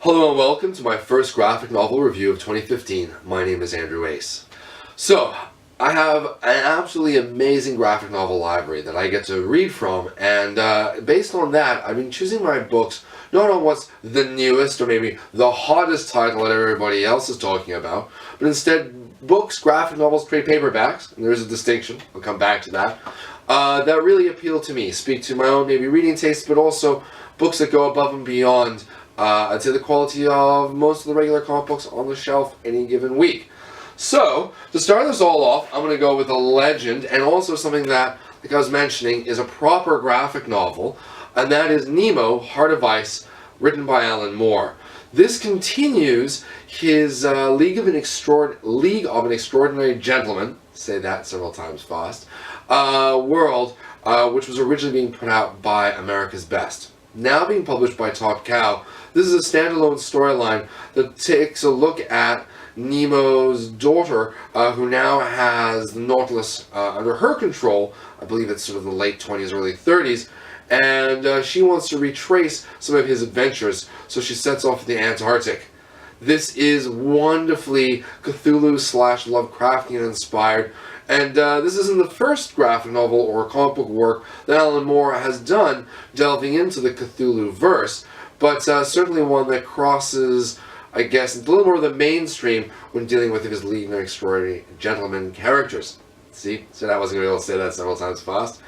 Hello and welcome to my first graphic novel review of 2015. My name is Andrew Ace. So, I have an absolutely amazing graphic novel library that I get to read from, and based on that, I've been choosing my books not on what's the newest or maybe the hottest title that everybody else is talking about, but instead books, graphic novels, trade paperbacks, and there's a distinction, I'll come back to that, that really appeal to me, speak to my own maybe reading taste, but also books that go above and beyond I'd say the quality of most of the regular comic books on the shelf any given week. So, to start this all off, I'm going to go with a legend, and also something that, like I was mentioning, is a proper graphic novel, and that is NEMO, Heart of Ice, written by Alan Moore. This continues his League of an Extraordinary Gentleman, say that several times fast, world, which was originally being put out by America's Best. Now being published by Top Cow, this is a standalone storyline that takes a look at Nemo's daughter, who now has the Nautilus under her control. I believe it's sort of the late 20s, early 30s, and she wants to retrace some of his adventures, so she sets off to the Antarctic. This is wonderfully Cthulhu/Lovecraftian inspired, and this isn't the first graphic novel or comic book work that Alan Moore has done delving into the Cthulhu verse, but certainly one that crosses, I guess, a little more of the mainstream when dealing with his League of Extraordinary Gentlemen characters. See, said I wasn't going to be able to say that several times fast.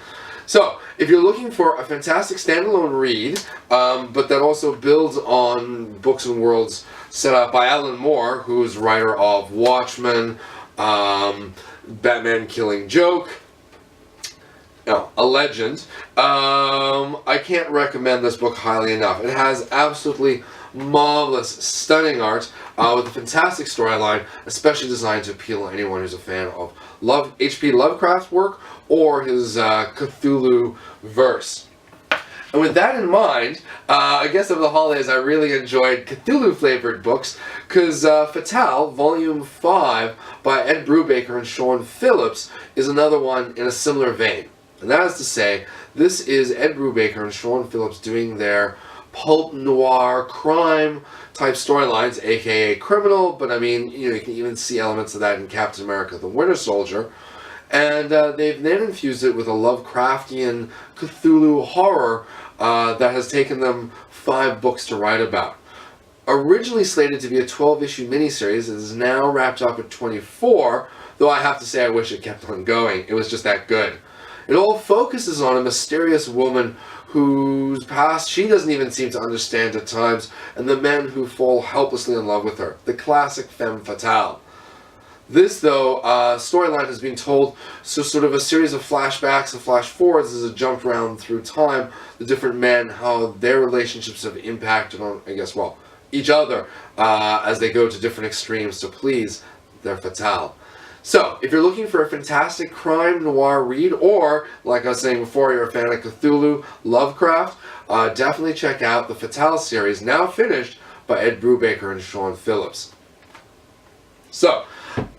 So, if you're looking for a fantastic standalone read, but that also builds on books and worlds set up by Alan Moore, who's writer of Watchmen, Batman Killing Joke, a legend, I can't recommend this book highly enough. It has absolutely marvelous, stunning art with a fantastic storyline, especially designed to appeal to anyone who's a fan of H.P. Lovecraft's work or his Cthulhu verse. And with that in mind, I guess over the holidays I really enjoyed Cthulhu-flavored books, because FATALE, Volume 5 by Ed Brubaker and Sean Phillips is another one in a similar vein. And that is to say, this is Ed Brubaker and Sean Phillips doing their pulp noir crime type storylines, aka criminal, but I mean, you can even see elements of that in Captain America the Winter Soldier. And they've then infused it with a Lovecraftian Cthulhu horror that has taken them 5 books to write about. Originally slated to be a 12-issue miniseries, it is now wrapped up at 24, though I have to say I wish it kept on going. It was just that good. It all focuses on a mysterious woman whose past she doesn't even seem to understand at times, and the men who fall helplessly in love with her. The classic femme fatale. This, though, storyline has been told, so sort of a series of flashbacks and flash forwards as it jumped around through time, the different men, how their relationships have impacted on, I guess, well, each other, as they go to different extremes to please their fatale. So, if you're looking for a fantastic crime noir read, or, like I was saying before, you're a fan of Cthulhu, Lovecraft, definitely check out the FATALE series, now finished by Ed Brubaker and Sean Phillips. So,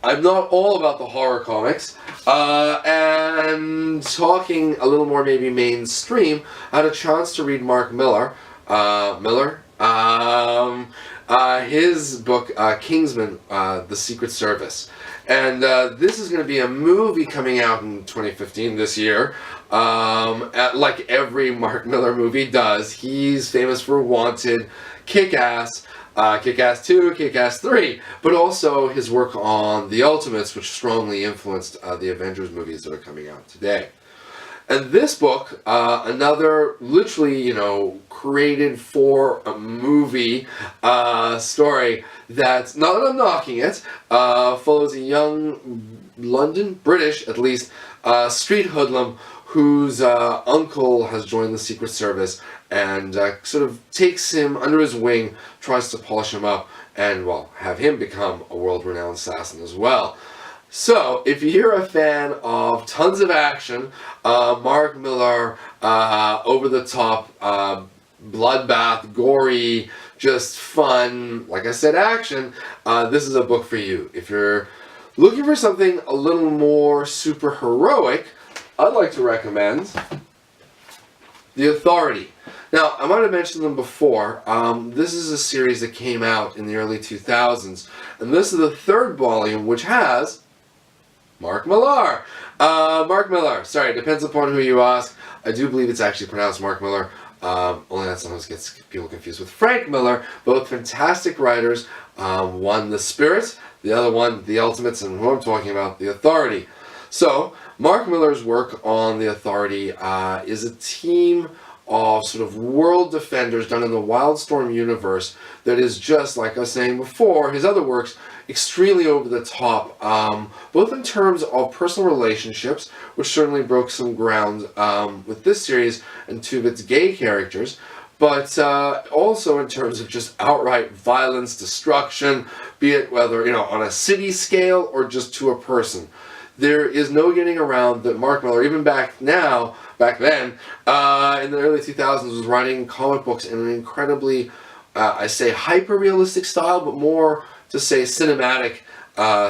I'm not all about the horror comics, and talking a little more maybe mainstream, I had a chance to read Mark Millar, his book, Kingsman, The Secret Service. And this is going to be a movie coming out in 2015, this year. Like every Mark Millar movie does, he's famous for Wanted, Kick-Ass, Kick-Ass 2, Kick-Ass 3, but also his work on The Ultimates, which strongly influenced the Avengers movies that are coming out today. And this book, another literally, created for a movie story that, not that I'm knocking it, follows a young British at least, street hoodlum whose uncle has joined the Secret Service and sort of takes him under his wing, tries to polish him up, and, well, have him become a world-renowned assassin as well. So, if you're a fan of tons of action, Mark Millar, over-the-top, bloodbath, gory, just fun, like I said, action, this is a book for you. If you're looking for something a little more super heroic, I'd like to recommend The Authority. Now, I might have mentioned them before. This is a series that came out in the early 2000s, and this is the third volume, which has Mark Millar. Mark Millar. Sorry, it depends upon who you ask. I do believe it's actually pronounced Mark Millar. Only that sometimes gets people confused with Frank Miller. Both fantastic writers. One, The Spirit. The other one, The Ultimates, and who I'm talking about, The Authority. So, Mark Millar's work on The Authority is a team of sort of world defenders done in the Wildstorm universe that is just, like I was saying before, his other works, extremely over the top, both in terms of personal relationships, which certainly broke some ground with this series and two of its gay characters, but also in terms of just outright violence, destruction, be it whether, you know, on a city scale or just to a person. There is no getting around that Mark Millar, even back then, in the early 2000s, was writing comic books in an incredibly, I say hyper-realistic style, but more to say cinematic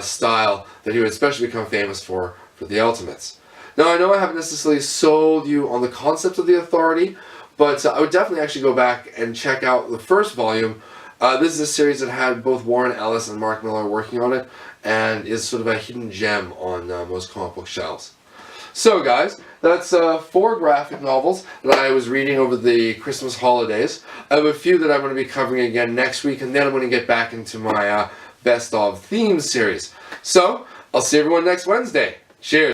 style that he would especially become famous for The Ultimates. Now, I know I haven't necessarily sold you on the concept of The Authority, but I would definitely actually go back and check out the first volume. This is a series that had both Warren Ellis and Mark Millar working on it, and is sort of a hidden gem on most comic book shelves. So guys, that's 4 graphic novels that I was reading over the Christmas holidays. I have a few that I'm going to be covering again next week, and then I'm going to get back into my Best of Themes series. So, I'll see everyone next Wednesday. Cheers!